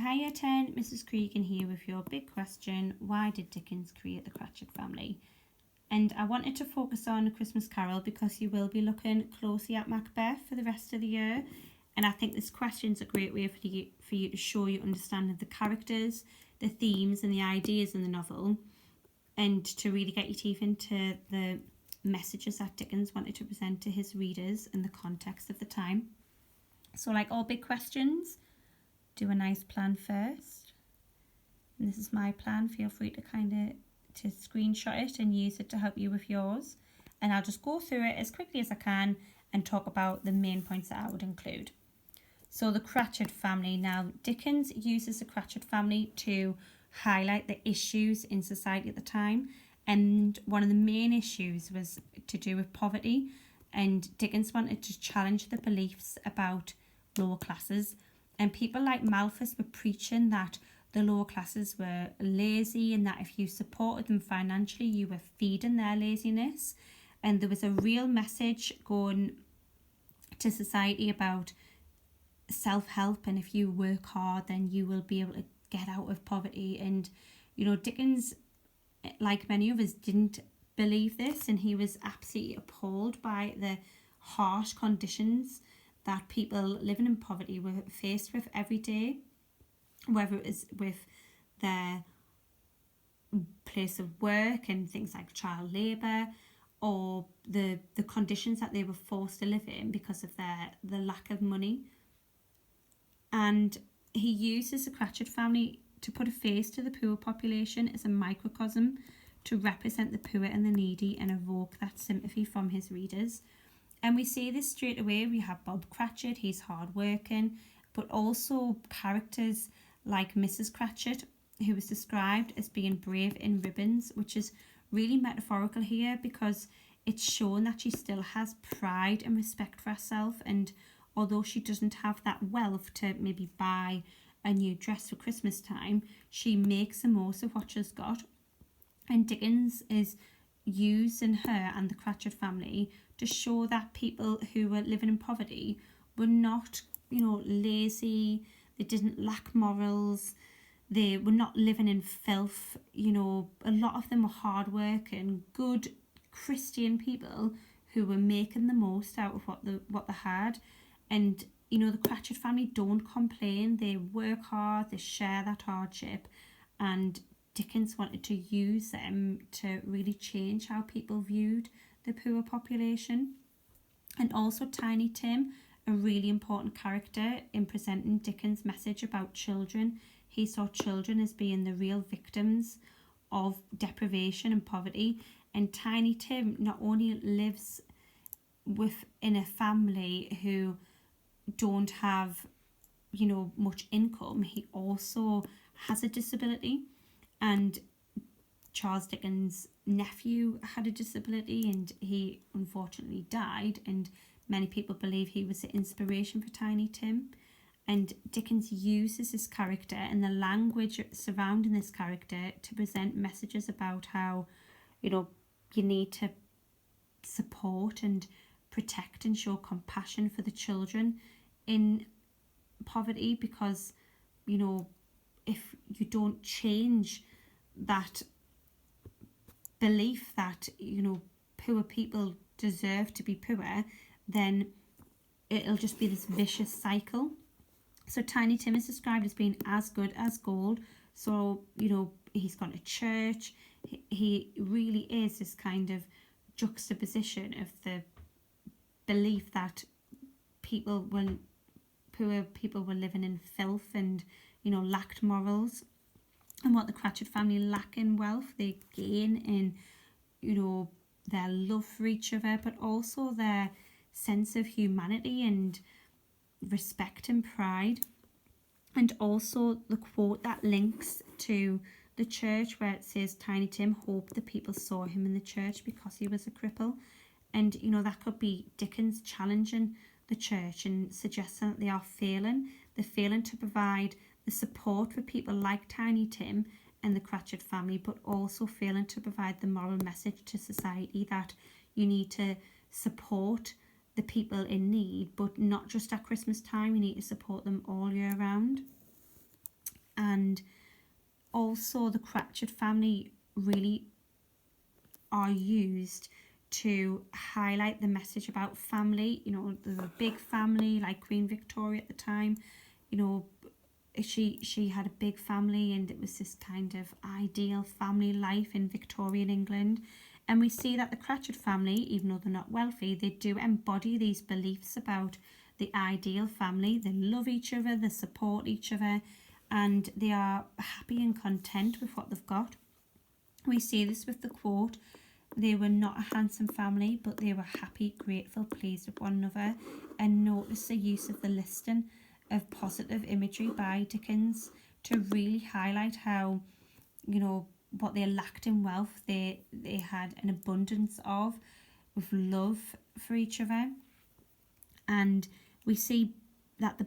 Hiya 10, Mrs. Cregan here with your big question, why did Dickens create the Cratchit family? And I wanted to focus on A Christmas Carol because you will be looking closely at Macbeth for the rest of the year. And I think this question is a great way for you to show your understanding of the characters, the themes and the ideas in the novel, and to really get your teeth into the messages that Dickens wanted to present to his readers in the context of the time. So like all big questions, do a nice plan first. And this is my plan. Feel free to screenshot it and use it to help you with yours. And I'll just go through it as quickly as I can and talk about the main points that I would include. So the Cratchit family. Now, Dickens uses the Cratchit family to highlight the issues in society at the time. And one of the main issues was to do with poverty. And Dickens wanted to challenge the beliefs about lower classes. And people like Malthus were preaching that the lower classes were lazy and that if you supported them financially, you were feeding their laziness. And there was a real message going to society about self-help, and if you work hard, then you will be able to get out of poverty. And, you know, Dickens, like many of us, didn't believe this, and he was absolutely appalled by the harsh conditions that people living in poverty were faced with every day, whether it was with their place of work and things like child labour, or the conditions that they were forced to live in because of the lack of money. And he uses the Cratchit family to put a face to the poor population as a microcosm to represent the poor and the needy and evoke that sympathy from his readers. And we see this straight away. We have Bob Cratchit, he's hardworking, but also characters like Mrs. Cratchit, who is described as being brave in ribbons, which is really metaphorical here because it's shown that she still has pride and respect for herself. And although she doesn't have that wealth to maybe buy a new dress for Christmas time, she makes the most of what she's got. And Dickens is using her and the Cratchit family to show that people who were living in poverty were not, lazy. They didn't lack morals. They were not living in filth. A lot of them were hardworking, good Christian people who were making the most out of what they had. And the Cratchit family don't complain. They work hard. They share that hardship, and Dickens wanted to use them to really change how people viewed the poor population. And also Tiny Tim, a really important character in presenting Dickens' message about children. He saw children as being the real victims of deprivation and poverty. And Tiny Tim not only lives within a family who don't have, much income, he also has a disability. And Charles Dickens' nephew had a disability and he unfortunately died, and many people believe he was the inspiration for Tiny Tim. And Dickens uses this character and the language surrounding this character to present messages about how, you need to support and protect and show compassion for the children in poverty, because, if you don't change that belief that poor people deserve to be poor, then it'll just be this vicious cycle. So Tiny Tim is described as being as good as gold. So he's gone to church. He really is this kind of juxtaposition of the belief that poor people were living in filth and lacked morals, and what the Cratchit family lack in wealth, they gain in, their love for each other, but also their sense of humanity and respect and pride. And also the quote that links to the church where it says Tiny Tim hoped the people saw him in the church because he was a cripple. And, that could be Dickens challenging the church and suggesting that they are failing. They're failing to provide the support for people like Tiny Tim and the Cratchit family, but also failing to provide the moral message to society that you need to support the people in need, but not just at Christmas time. You need to support them all year round. And also the Cratchit family really are used to highlight the message about family. You know, there's a big family like Queen Victoria at the time. You know, she had a big family, and it was this kind of ideal family life in Victorian England. And we see that the Cratchit family, even though they're not wealthy, they do embody these beliefs about the ideal family. They love each other, they support each other, and they are happy and content with what they've got. We see this with the quote, "They were not a handsome family, but they were happy, grateful, pleased with one another." And notice the use of the listing of positive imagery by Dickens to really highlight how, you know, what they lacked in wealth, they had an abundance of, with love for each other. And we see that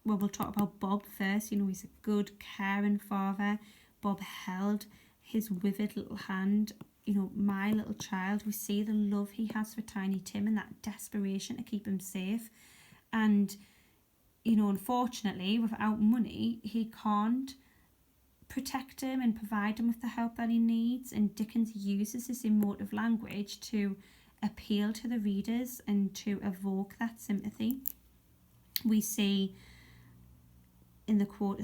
we'll talk about Bob first. You know, he's a good, caring father. Bob held his withered little hand, you know, my little child. We see the love he has for Tiny Tim and that desperation to keep him safe. And, you know, unfortunately, without money, he can't protect him and provide him with the help that he needs. And Dickens uses this emotive language to appeal to the readers and to evoke that sympathy. We see in the quote,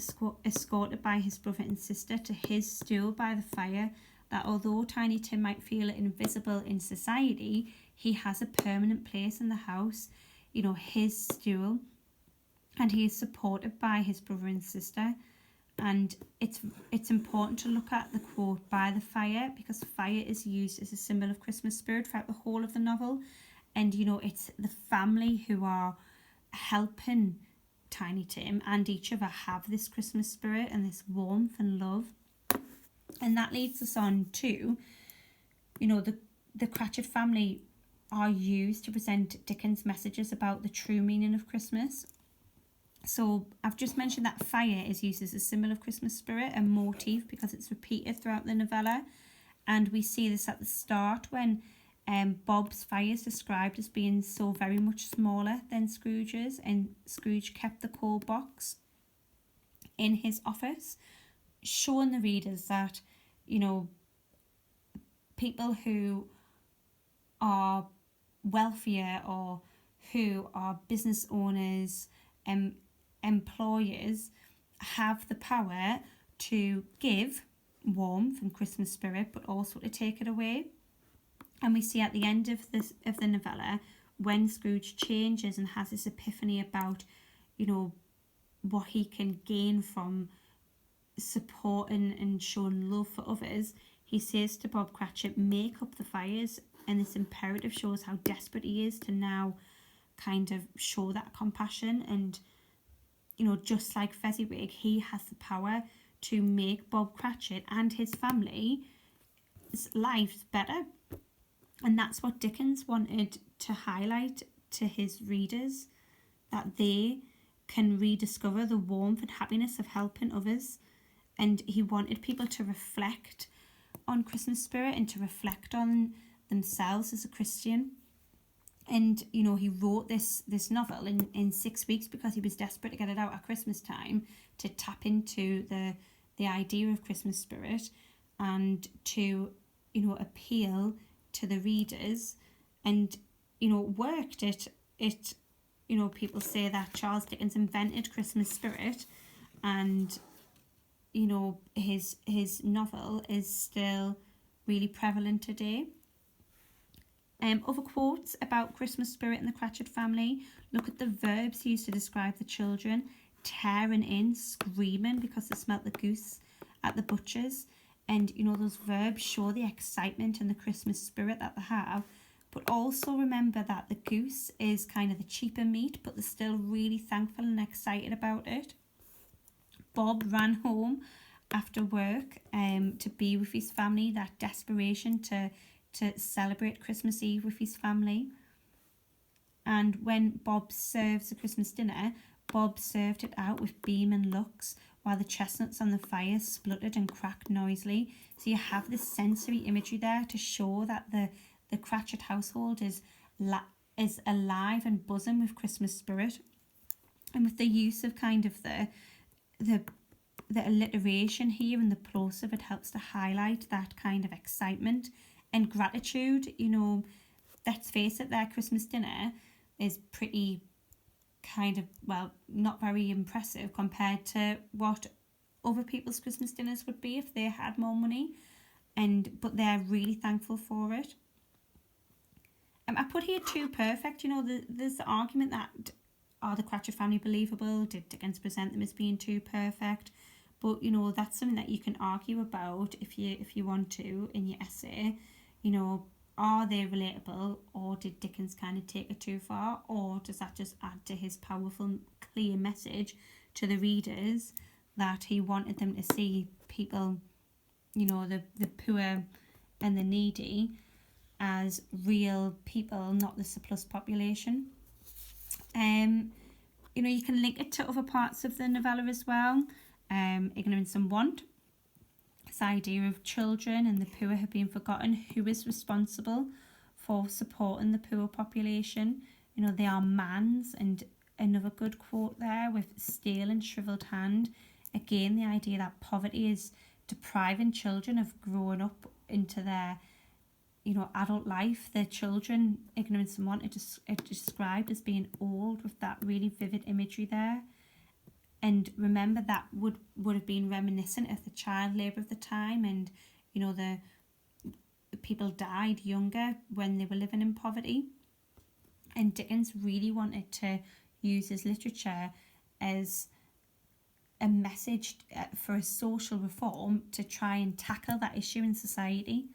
escorted by his brother and sister to his stool by the fire, that although Tiny Tim might feel invisible in society, he has a permanent place in the house, you know, his stool, and he is supported by his brother and sister. And it's important to look at the quote, "by the fire," because fire is used as a symbol of Christmas spirit throughout the whole of the novel. And, you know, it's the family who are helping Tiny Tim and each other have this Christmas spirit and this warmth and love. And that leads us on to, you know, the Cratchit family are used to present Dickens' messages about the true meaning of Christmas. So I've just mentioned that fire is used as a symbol of Christmas spirit, a motif, because it's repeated throughout the novella. And we see this at the start when Bob's fire is described as being so very much smaller than Scrooge's, and Scrooge kept the coal box in his office, showing the readers that, you know, people who are wealthier or who are business owners and employers have the power to give warmth and Christmas spirit, but also to take it away. And we see at the end of the novella, when Scrooge changes and has this epiphany about, you know, what he can gain from supporting and showing love for others, he says to Bob Cratchit, "Make up the fires." And this imperative shows how desperate he is to now kind of show that compassion. And, you know, just like Fezziwig, he has the power to make Bob Cratchit and his family's lives better. And that's what Dickens wanted to highlight to his readers, that they can rediscover the warmth and happiness of helping others. And he wanted people to reflect on Christmas spirit and to reflect on themselves as a Christian. And, you know, he wrote this novel in 6 weeks because he was desperate to get it out at Christmas time, to tap into the idea of Christmas spirit and to, you know, appeal to the readers. And, you know, worked. It you know, people say that Charles Dickens invented Christmas spirit, and, you know, his novel is still really prevalent today. Other quotes about Christmas spirit in the Cratchit family: look at the verbs used to describe the children: tearing in, screaming because they smelt the goose at the butcher's. And, you know, those verbs show the excitement and the Christmas spirit that they have. But also remember that the goose is kind of the cheaper meat, but they're still really thankful and excited about it. Bob ran home after work to be with his family, that desperation to celebrate Christmas Eve with his family. And when Bob serves the Christmas dinner, Bob served it out with beam and looks, while the chestnuts on the fire spluttered and cracked noisily. So you have this sensory imagery there to show that the Cratchit household is alive and buzzing with Christmas spirit. And with the use of kind of the the alliteration here and the plosive, it helps to highlight that kind of excitement and gratitude. You know, let's face it, their Christmas dinner is pretty kind of, well, not very impressive compared to what other people's Christmas dinners would be if they had more money, but they're really thankful for it. I put here too perfect. You know, there's the argument that, are the Cratchit family believable? Did Dickens present them as being too perfect? But you know, that's something that you can argue about if you want to in your essay. You know, are they relatable, or did Dickens kind of take it too far, or does that just add to his powerful, clear message to the readers that he wanted them to see people, you know, the poor and the needy as real people, not the surplus population. You know, you can link it to other parts of the novella as well. Ignorance and want. This idea of children and the poor have been forgotten. Who is responsible for supporting the poor population? You know, they are man's, and another good quote there with stale and shriveled hand. Again, the idea that poverty is depriving children of growing up into their, you know, adult life. Their children, ignorance and want, it described as being old, with that really vivid imagery there. And remember, that would have been reminiscent of the child labour of the time, and you know, the people died younger when they were living in poverty. And Dickens really wanted to use his literature as a message for a social reform to try and tackle that issue in society.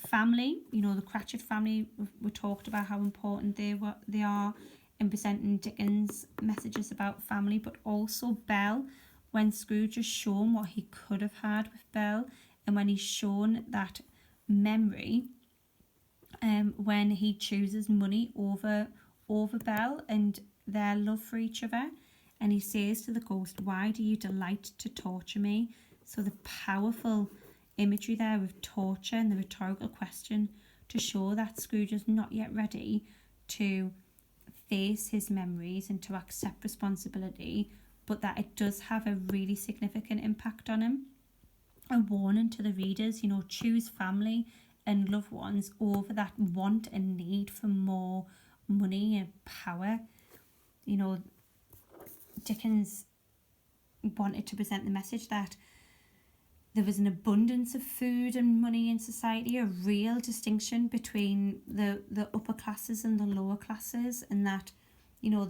Family, you know, the Cratchit family, we talked about how important they are in presenting Dickens' messages about family, but also Belle, when Scrooge is shown what he could have had with Belle, and when he's shown that memory, when he chooses money over Belle and their love for each other, and he says to the ghost, "Why do you delight to torture me?" So the powerful imagery there with torture and the rhetorical question to show that Scrooge is not yet ready to face his memories and to accept responsibility, but that it does have a really significant impact on him. A warning to the readers, you know, choose family and loved ones over that want and need for more money and power. You know, Dickens wanted to present the message that there was an abundance of food and money in society, a real distinction between the upper classes and the lower classes, and that, you know,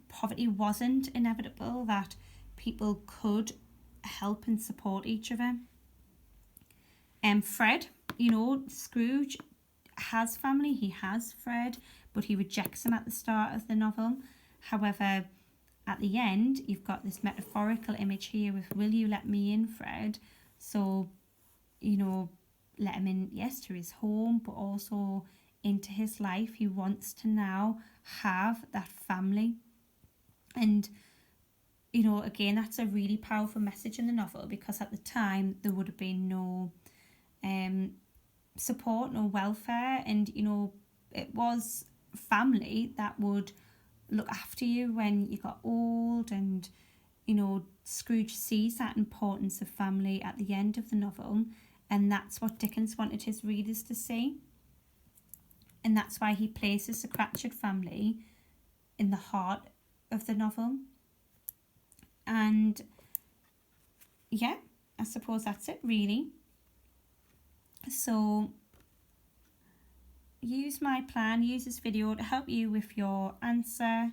poverty wasn't inevitable, that people could help and support each other. Fred, you know, Scrooge has family, he has Fred, but he rejects him at the start of the novel. However, at the end, you've got this metaphorical image here with, "Will you let me in, Fred?" So, you know, let him in, yes, to his home, but also into his life. He wants to now have that family. And, you know, again, that's a really powerful message in the novel, because at the time there would have been no support, no welfare, and, you know, it was family that would look after you when you got old. And, you know, Scrooge sees that importance of family at the end of the novel, and that's what Dickens wanted his readers to see. And that's why he places the Cratchit family in the heart of the novel. And yeah, I suppose that's it really. So use my plan, use this video to help you with your answer,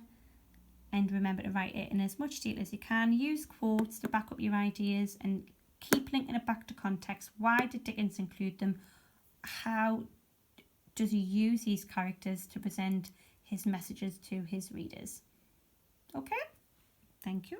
and remember to write it in as much detail as you can. Use quotes to back up your ideas, and keep linking it back to context. Why did Dickens include them? How does he use these characters to present his messages to his readers? Okay, thank you.